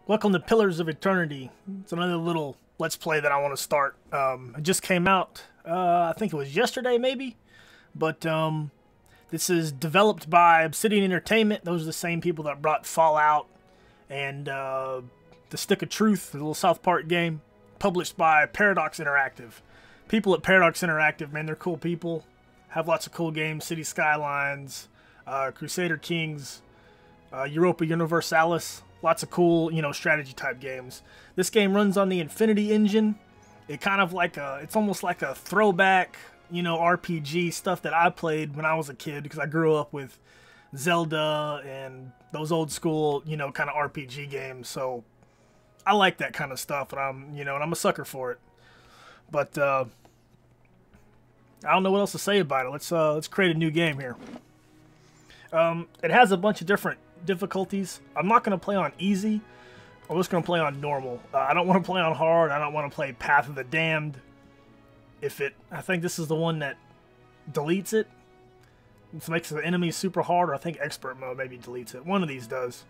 Welcome to Pillars of Eternity. It's another little Let's Play that I want to start. It just came out, I think it was yesterday maybe, but this is developed by Obsidian Entertainment. Those are the same people that brought Fallout and The Stick of Truth, the little South Park game, published by Paradox Interactive. People at Paradox Interactive, man, they're cool people. Have lots of cool games, City Skylines, Crusader Kings, Europa Universalis. Lots of cool, strategy type games. This game runs on the Infinity engine. It kind of like it's almost like a throwback, RPG stuff that I played when I was a kid because I grew up with Zelda and those old school, kind of RPG games. So I like that kind of stuff, and I'm a sucker for it. But I don't know what else to say about it. Let's create a new game here. It has a bunch of different difficulties. I'm not going to play on easy. I'm just going to play on normal. I don't want to play on hard. I don't want to play Path of the Damned. I think this is the one that deletes it. This makes the enemy super hard, or I think expert mode maybe deletes it. One of these does.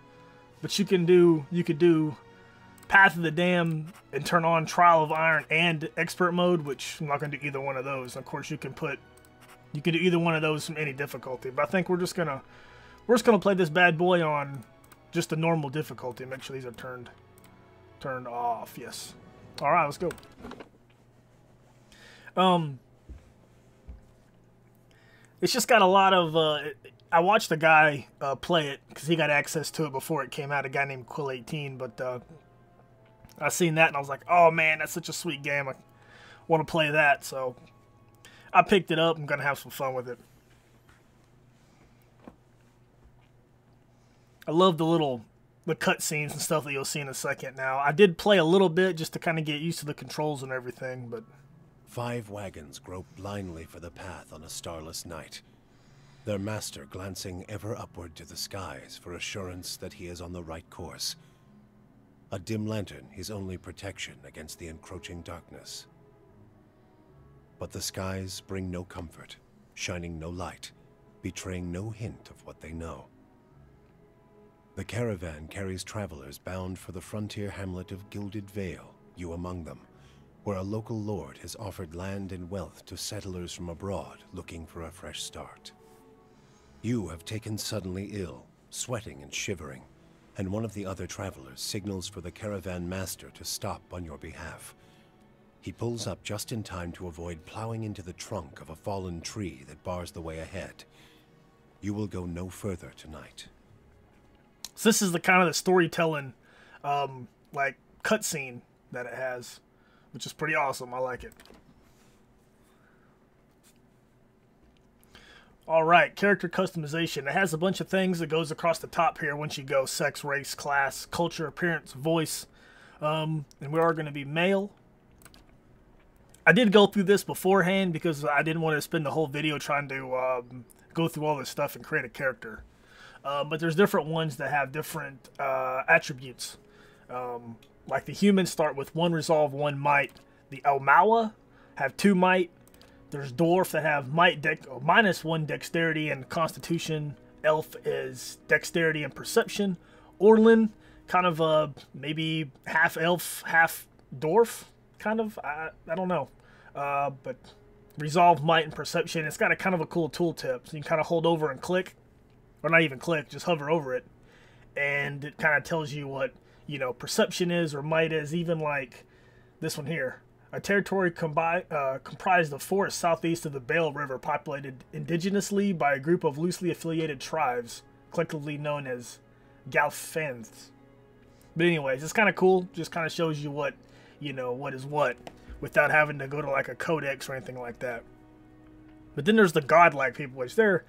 But you could do Path of the Damned and turn on Trial of Iron and expert mode, which I'm not going to do either one of those. And of course, you can do either one of those from any difficulty. But I think we're just gonna play this bad boy on just the normal difficulty. Make sure these are turned off. Yes. All right, let's go. It's just got a lot of. I watched a guy play it because he got access to it before it came out. A guy named Quill18, but I seen that and I was like, oh man, that's such a sweet game. I want to play that, so I picked it up. I'm gonna have some fun with it. I love the cutscenes and stuff that you'll see in a second. Now, I did play a little bit just to kind of get used to the controls and everything, but 5 wagons grope blindly for the path on a starless night, their master glancing ever upward to the skies for assurance that he is on the right course. A dim lantern his only protection against the encroaching darkness. But the skies bring no comfort, shining no light, betraying no hint of what they know. The caravan carries travelers bound for the frontier hamlet of Gilded Vale, you among them, where a local lord has offered land and wealth to settlers from abroad looking for a fresh start. You have taken suddenly ill, sweating and shivering, and one of the other travelers signals for the caravan master to stop on your behalf. He pulls up just in time to avoid plowing into the trunk of a fallen tree that bars the way ahead. You will go no further tonight. so this is the kind of the storytelling, like cutscene that it has, which is pretty awesome. I like it. Alright, character customization. It has a bunch of things that goes across the top here once you go sex, race, class, culture, appearance, voice. And we are going to be male. I did go through this beforehand because I didn't want to spend the whole video trying to go through all this stuff and create a character. But there's different ones that have different attributes. Like the humans start with 1 resolve, 1 might. The Elmawa have 2 might. There's dwarf that have minus 1 dexterity and constitution. Elf is dexterity and perception. Orlin, kind of maybe half elf, half dwarf, kind of. I don't know. But resolve, might, and perception. It's got a kind of a cool tooltip. So you can kind of hold over and click. Or not even click, just hover over it. And it kind of tells you what, perception is or might is. Even like this one here. A territory comprised of forests southeast of the Bale River, populated indigenously by a group of loosely affiliated tribes, collectively known as Galfans. But anyways, it's kind of cool. Just kind of shows you what, what is what, without having to go to like a codex or anything like that. But then there's the godlike people, which they're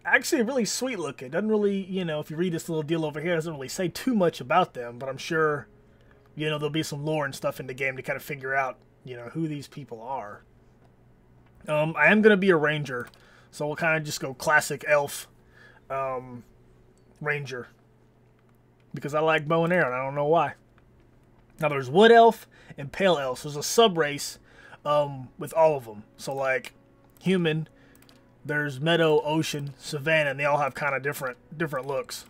actually really sweet looking. Doesn't really, if you read this little deal over here, it doesn't really say too much about them, but I'm sure, there'll be some lore and stuff in the game to kind of figure out, who these people are. I am going to be a ranger, so we'll kind of just go classic elf ranger. Because I like bow and arrow, and I don't know why. Now there's wood elf and pale elf. So there's a sub-race with all of them. So like human, there's meadow, ocean, savanna, and they all have kind of different looks.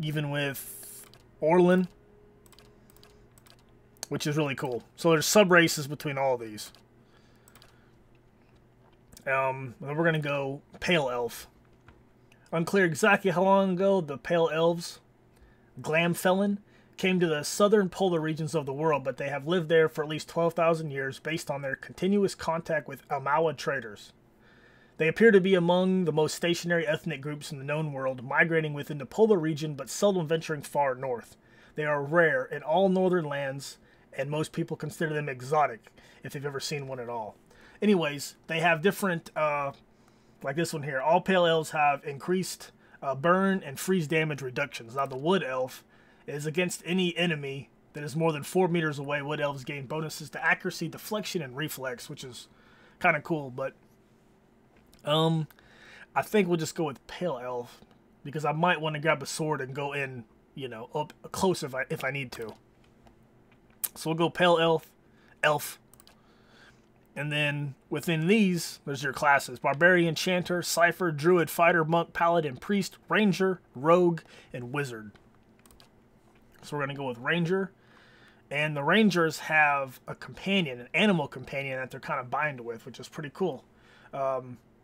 Even with Orlin, which is really cool. So there's sub-races between all these. Then we're going to go Pale Elf. Unclear exactly how long ago the Pale Elves, Glamfelin, came to the southern polar regions of the world, but they have lived there for at least 12,000 years based on their continuous contact with Almawa traders. They appear to be among the most stationary ethnic groups in the known world, migrating within the polar region but seldom venturing far north. They are rare in all northern lands, and most people consider them exotic, if they've ever seen one at all. Anyways, they have different, like this one here. All Pale Elves have increased burn and freeze damage reductions. Now the Wood Elf is against any enemy that is more than 4 meters away. Wood Elves gain bonuses to accuracy, deflection, and reflex, which is kind of cool, but I think we'll just go with Pale Elf, because I might want to grab a sword and go in, you know, up close if I need to. So we'll go Pale Elf. And then within these, there's your classes: Barbarian, Chanter, Cypher, Druid, Fighter, Monk, Paladin, Priest, Ranger, Rogue, and Wizard. So we're going to go with Ranger. And the Rangers have a companion, an animal companion that they're kind of bind with, which is pretty cool.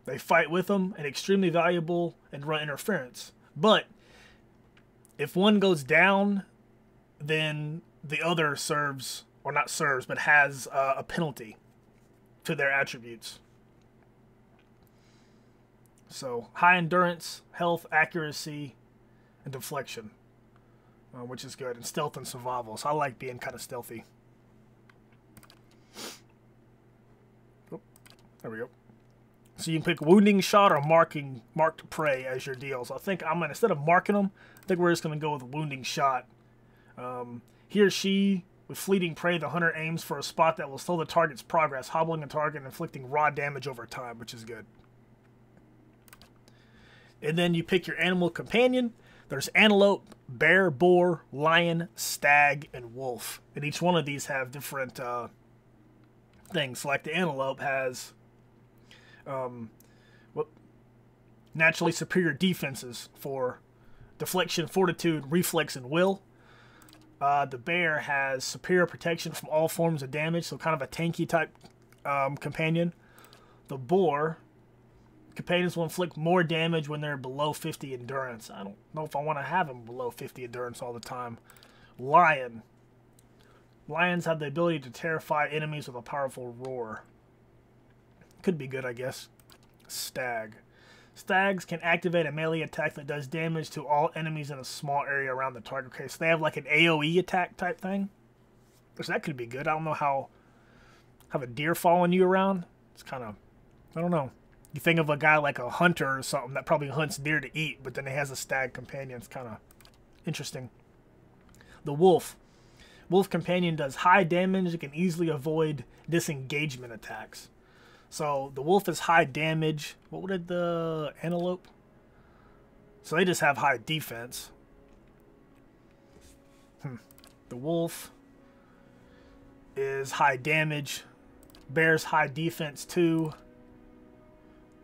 They fight with them, and extremely valuable, and run interference. But if one goes down, then the other serves, or not serves, but has a penalty to their attributes. So high endurance, health, accuracy, and deflection, which is good, and stealth and survival. So I like being kind of stealthy. Oh, there we go. So you can pick wounding shot or marked prey as your deal. So I think I'm gonna, instead of marking them, I think we're just gonna go with wounding shot. He or she, with fleeting prey, the hunter aims for a spot that will slow the target's progress, hobbling the target and inflicting raw damage over time, which is good. And then you pick your animal companion. There's antelope, bear, boar, lion, stag, and wolf. And each one of these have different things. So like the antelope has naturally superior defenses for deflection, fortitude, reflex, and will. The bear has superior protection from all forms of damage, so kind of a tanky type companion. The boar, companions will inflict more damage when they're below 50 endurance. I don't know if I want to have them below 50 endurance all the time. Lion. Lions have the ability to terrify enemies with a powerful roar. Could be good, I guess. Stag. Stags can activate a melee attack that does damage to all enemies in a small area around the target. Okay, so they have like an AoE attack type thing. So that could be good. I don't know how... Have a deer following you around? It's kind of... I don't know. You think of a guy like a hunter or something that probably hunts deer to eat, but then he has a stag companion. It's kind of interesting. The wolf. Wolf companion does high damage. It can easily avoid disengagement attacks. So the wolf is high damage. What did the antelope? So they just have high defense. The wolf is high damage. Bear's high defense too.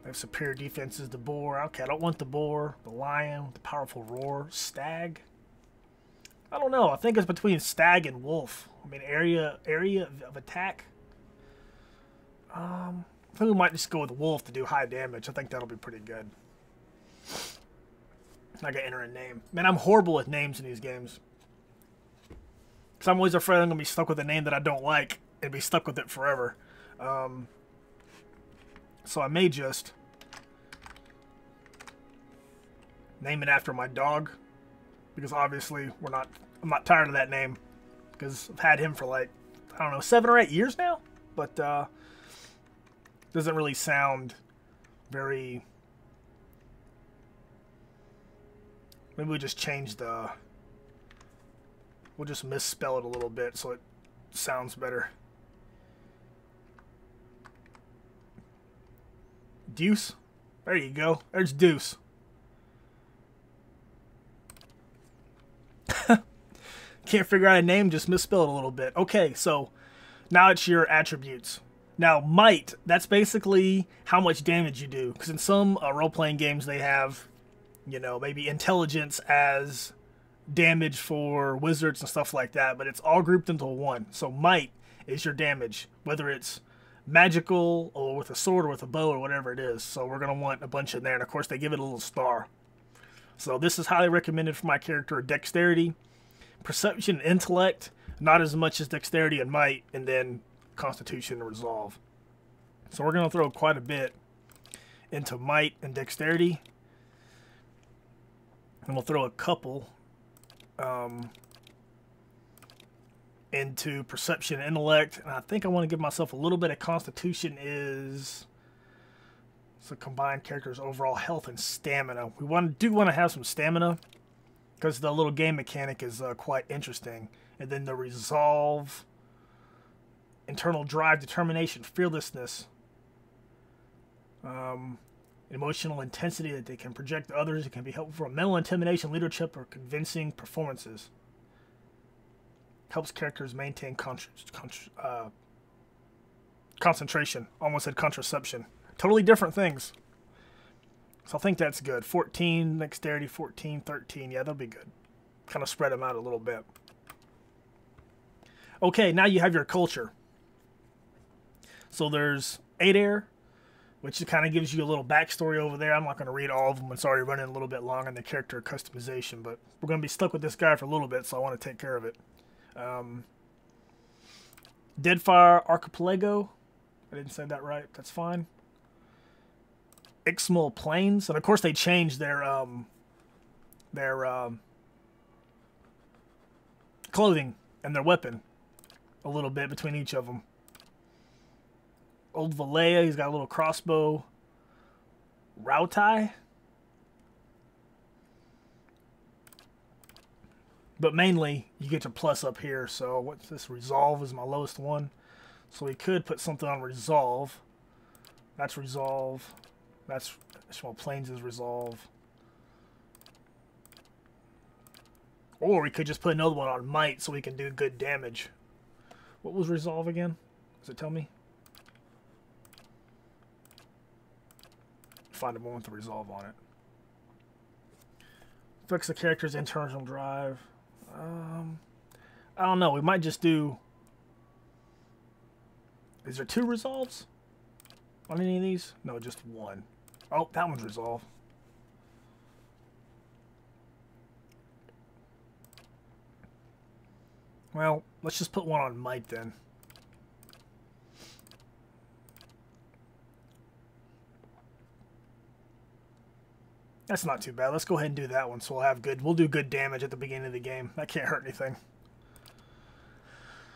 They have superior defenses. The boar. Okay, I don't want the boar. The lion with the powerful roar. Stag. I don't know. I think it's between stag and wolf. I mean, area of attack. I think we might just go with wolf to do high damage. I think that'll be pretty good. I gotta enter a name. Man, I'm horrible with names in these games. Because I'm always afraid I'm gonna be stuck with a name that I don't like and be stuck with it forever. So I may just name it after my dog. Because obviously I'm not tired of that name. Because I've had him for like, I don't know, 7 or 8 years now. But doesn't really sound very... Maybe we just change the... We'll just misspell it a little bit so it sounds better. Deuce? There you go. There's Deuce. Can't figure out a name, just misspell it a little bit. Okay, so now it's your attributes. Now, might, that's basically how much damage you do. Because in some role-playing games, they have, you know, maybe intelligence as damage for wizards and stuff like that, but it's all grouped into one. So might is your damage, whether it's magical or with a sword or with a bow or whatever it is. So we're going to want a bunch in there, and of course they give it a little star. So this is highly recommended for my character. Dexterity, perception, intellect, not as much as dexterity and might, and then constitution and resolve. So we're going to throw quite a bit into might and dexterity, and we'll throw a couple into perception and intellect, and I think I want to give myself a little bit of constitution. Is so combined characters overall health and stamina. We do want to have some stamina because the little game mechanic is quite interesting. And then the resolve, internal drive, determination, fearlessness, emotional intensity that they can project to others. It can be helpful for mental intimidation, leadership, or convincing performances. Helps characters maintain concentration. Almost said contraception. Totally different things. So I think that's good. 14 dexterity, 14, 13. Yeah, that'll be good. Kind of spread them out a little bit. Okay, now you have your culture. So there's 8 air, which kind of gives you a little backstory over there. I'm not going to read all of them. It's already running a little bit long on the character customization, but we're going to be stuck with this guy for a little bit, so I want to take care of it. Deadfire Archipelago. I didn't say that right. That's fine. Ixmal Plains, and of course they changed their clothing and their weapon a little bit between each of them. Old Valea, he's got a little crossbow. Rautai. But mainly, you get your plus up here. So what's this? Resolve is my lowest one. So we could put something on Resolve. That's Resolve. That's Small Plains is Resolve. Or we could just put another one on Might so we can do good damage. What was Resolve again? Does it tell me? Find a one with the Resolve on it. Fix the character's internal drive. I don't know. We might just do... Is there 2 resolves on any of these? No, just 1. Oh, that one's resolve. Well, let's just put 1 on might then. That's not too bad. Let's go ahead and do that one so we'll do good damage at the beginning of the game. That can't hurt anything.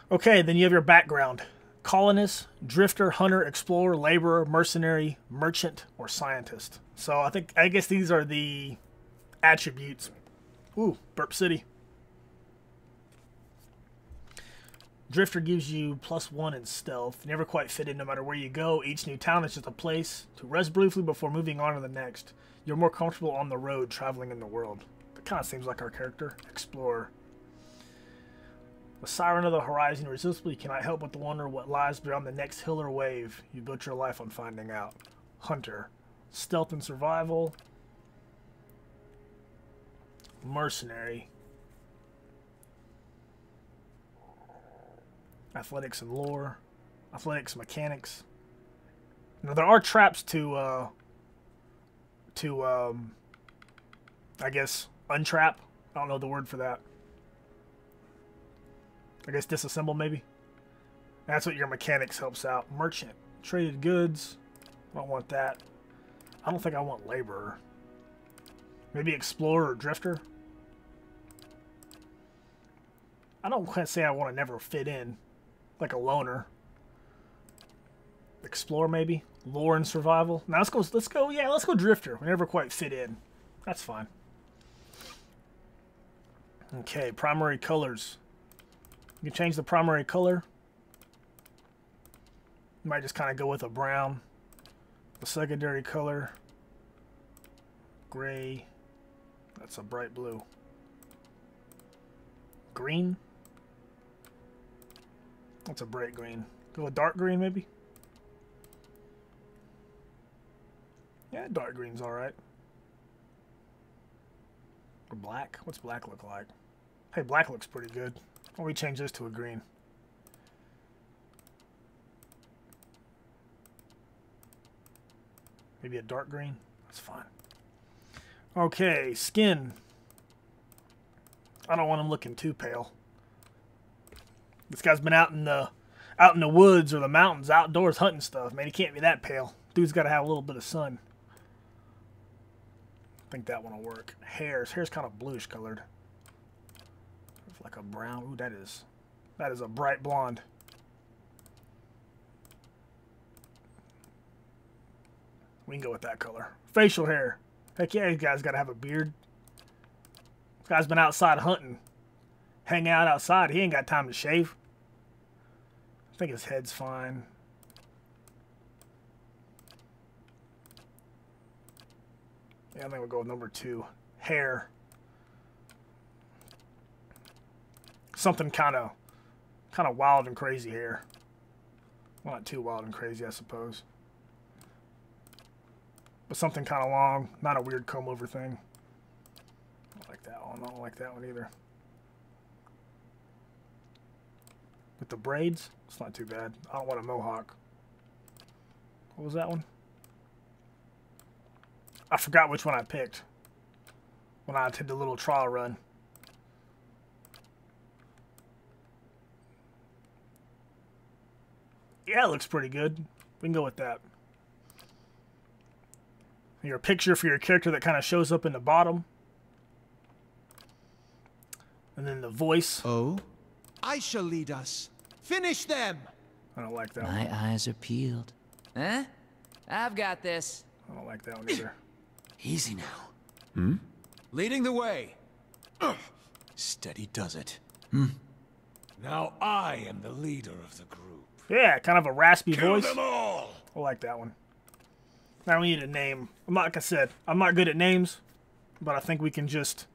Okay, then you have your background. Colonist, drifter, hunter, explorer, laborer, mercenary, merchant, or scientist. So I guess these are the attributes. Ooh, Burp City. Drifter gives you +1 in stealth. You never quite fit in no matter where you go. Each new town is just a place to rest briefly before moving on to the next. You're more comfortable on the road traveling in the world. That kind of seems like our character. Explorer. The siren of the horizon, irresistible, you cannot help but to wonder what lies beyond the next hill or wave. You built your life on finding out. Hunter. Stealth and survival. Mercenary. Athletics and lore. Athletics, mechanics. Now there are traps to I guess untrap. I don't know the word for that. I guess disassemble maybe. That's what your mechanics helps out. Merchant. Traded goods. I don't want that. I don't think I want laborer. Maybe explorer or drifter. I don't quite say I want to never fit in. Like a loner. Explorer maybe. Lore and survival. Now let's go drifter. We never quite fit in. That's fine. Okay, primary colors. You can change the primary color. You might just kind of go with a brown. The secondary color. Gray. That's a bright blue. Green. That's a bright green. Go with dark green maybe? Yeah, dark green's alright. Or black? What's black look like? Hey, black looks pretty good. Why don't we change this to a green? Maybe a dark green? That's fine. Okay, skin. I don't want him looking too pale. This guy's been out in the woods or the mountains, outdoors hunting stuff. Man, he can't be that pale. Dude's got to have a little bit of sun. I think that one will work. Hair's kind of bluish colored. It's like a brown. Ooh, that is a bright blonde. We can go with that color. Facial hair. Heck yeah, this guy's got to have a beard. This guy's been outside hunting. Hang out outside. He ain't got time to shave. I think his head's fine. Yeah, I think we'll go with number 2. Hair. Something kind of wild and crazy hair. Well, not too wild and crazy, I suppose. But something kind of long, not a weird comb over thing. I don't like that one. I don't like that one either. With the braids, it's not too bad. I don't want a mohawk. What was that one? I forgot which one I picked when I did the little trial run. Yeah, it looks pretty good. We can go with that. Your picture for your character that kind of shows up in the bottom. And then the voice. Oh? I shall lead us. Finish them! I don't like that one. My eyes are peeled. Huh? I've got this. I don't like that one either. Easy now. Hmm? Leading the way. Steady does it. Now I am the leader of the group. Yeah, kind of a raspy Kill voice. them all! I like that one. Now we need a name. Like I said, I'm not good at names, but I think we can just...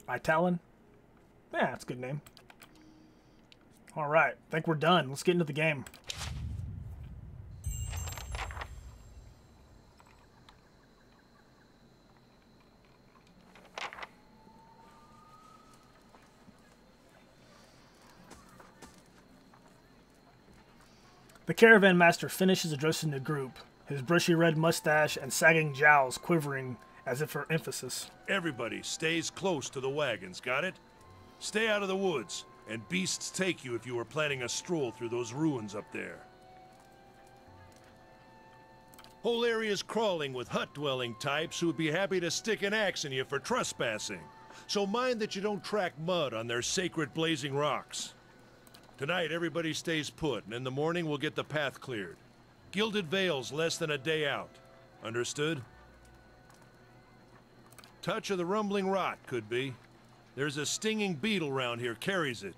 Italon? Yeah, that's a good name. Alright, I think we're done. Let's get into the game. The caravan master finishes addressing the group, his brushy red mustache and sagging jowls quivering as if for emphasis. Everybody stays close to the wagons, got it? Stay out of the woods, and beasts take you if you are planning a stroll through those ruins up there. Whole area's crawling with hut-dwelling types who would be happy to stick an axe in you for trespassing. So mind that you don't track mud on their sacred blazing rocks. Tonight, everybody stays put, and in the morning we'll get the path cleared. Gilded Vale's less than a day out. Understood? Touch of the rumbling rot, could be. There's a stinging beetle round here, carries it.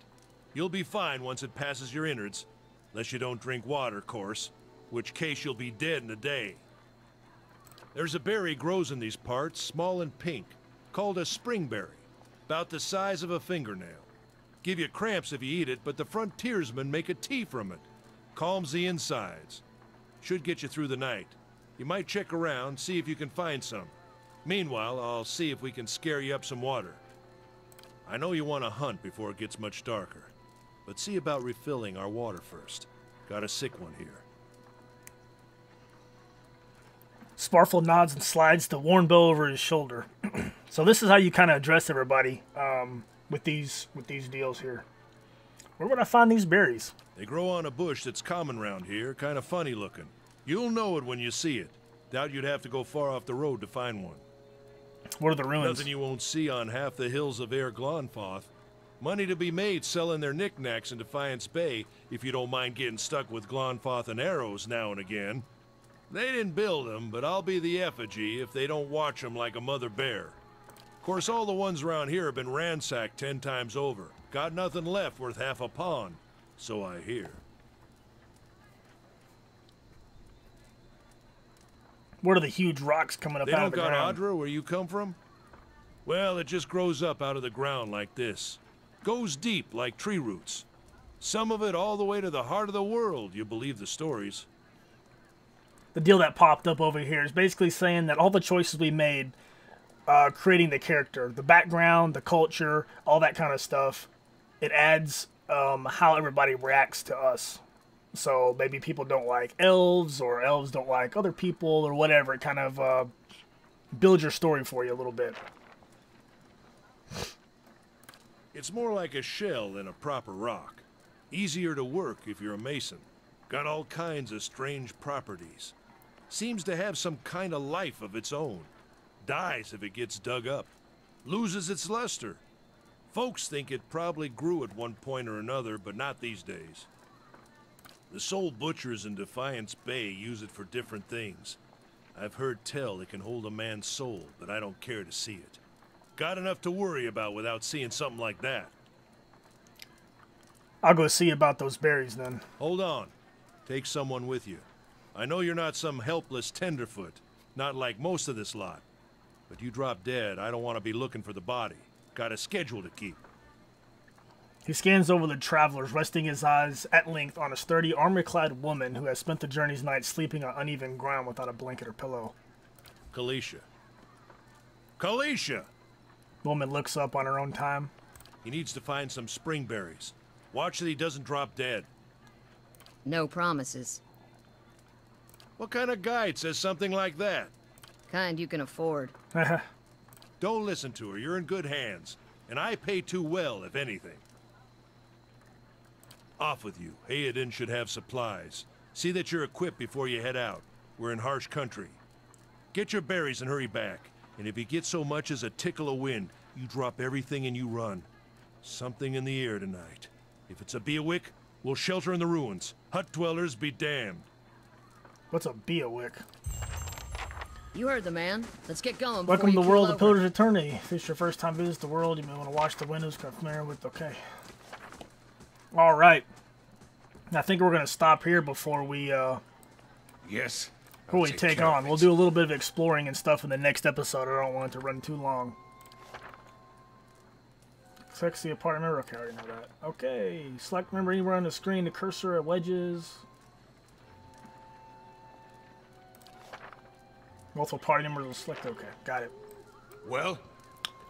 You'll be fine once it passes your innards. Unless you don't drink water, course. Which case you'll be dead in a day. There's a berry grows in these parts, small and pink, called a springberry. About the size of a fingernail. Give you cramps if you eat it, but the frontiersmen make a tea from it. Calms the insides. Should get you through the night. You might check around, see if you can find some. Meanwhile, I'll see if we can scare you up some water. I know you want to hunt before it gets much darker, but see about refilling our water first. Got a sick one here. Sparfle nods and slides the worn bow over his shoulder. So this is how you kind of address everybody with these deals here. Where would I find these berries? They grow on a bush that's common round here, kind of funny looking. You'll know it when you see it. Doubt you'd have to go far off the road to find one. What are the ruins? Nothing you won't see on half the hills of Air Glonfoth. Money to be made selling their knickknacks in Defiance Bay, if you don't mind getting stuck with Glonfoth and arrows now and again. They didn't build them, but I'll be the effigy if they don't watch them like a mother bear. Of course, all the ones around here have been ransacked 10 times over. Got nothing left worth half a pawn, so I hear. What are the huge rocks coming up They out don't of the got ground? Adra where you come from? Well, it just grows up out of the ground like this. Goes deep like tree roots. Some of it all the way to the heart of the world, you believe the stories. The deal that popped up over here is basically saying that all the choices we made, creating the character, the background, the culture, all that kind of stuff, it adds how everybody reacts to us. So maybe people don't like elves, or elves don't like other people, or whatever. It kind of builds your story for you a little bit. It's more like a shell than a proper rock. Easier to work if you're a mason. Got all kinds of strange properties. Seems to have some kind of life of its own. Dies if it gets dug up. Loses its luster. Folks think it probably grew at one point or another, but not these days. The soul butchers in Defiance Bay use it for different things. I've heard tell it can hold a man's soul, but I don't care to see it. Got enough to worry about without seeing something like that. I'll go see about those berries then. Hold on. Take someone with you. I know you're not some helpless tenderfoot, not like most of this lot. But you drop dead, I don't want to be looking for the body. Got a schedule to keep. He scans over the travelers, resting his eyes at length on a sturdy, armor-clad woman who has spent the journey's night sleeping on uneven ground without a blanket or pillow. Kalisha. Kalisha! The woman looks up on her own time. He needs to find some springberries. Watch that he doesn't drop dead. No promises. What kind of guide says something like that? Kind you can afford. Don't listen to her. You're in good hands. And I pay too well, if anything. Off with you. Hayden should have supplies. See that you're equipped before you head out. We're in harsh country. Get your berries and hurry back. And if you get so much as a tickle of wind, you drop everything and you run. Something in the air tonight. If it's a Beawick, we'll shelter in the ruins. Hut dwellers be damned. What's a Beawick? You heard the man. Let's get going. Welcome to the world of Pillar's Eternity. If it's your first time visit the world, you may want to watch the windows, get familiar with. Okay. Alright. I think we're going to stop here before we, Yes. before we take on. We'll do a little bit of exploring and stuff in the next episode. I don't want it to run too long. Select the apartment. Okay, I already know that. Okay. Select, remember, anywhere on the screen, the cursor at wedges. Multiple party members will select. Okay, got it. Well?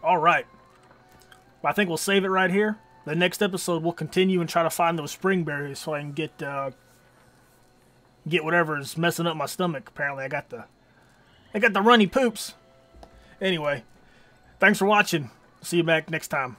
Alright. I think we'll save it right here. The next episode, we'll continue and try to find those spring berries so I can get whatever's messing up my stomach. Apparently, I got the runny poops. Anyway, thanks for watching. See you back next time.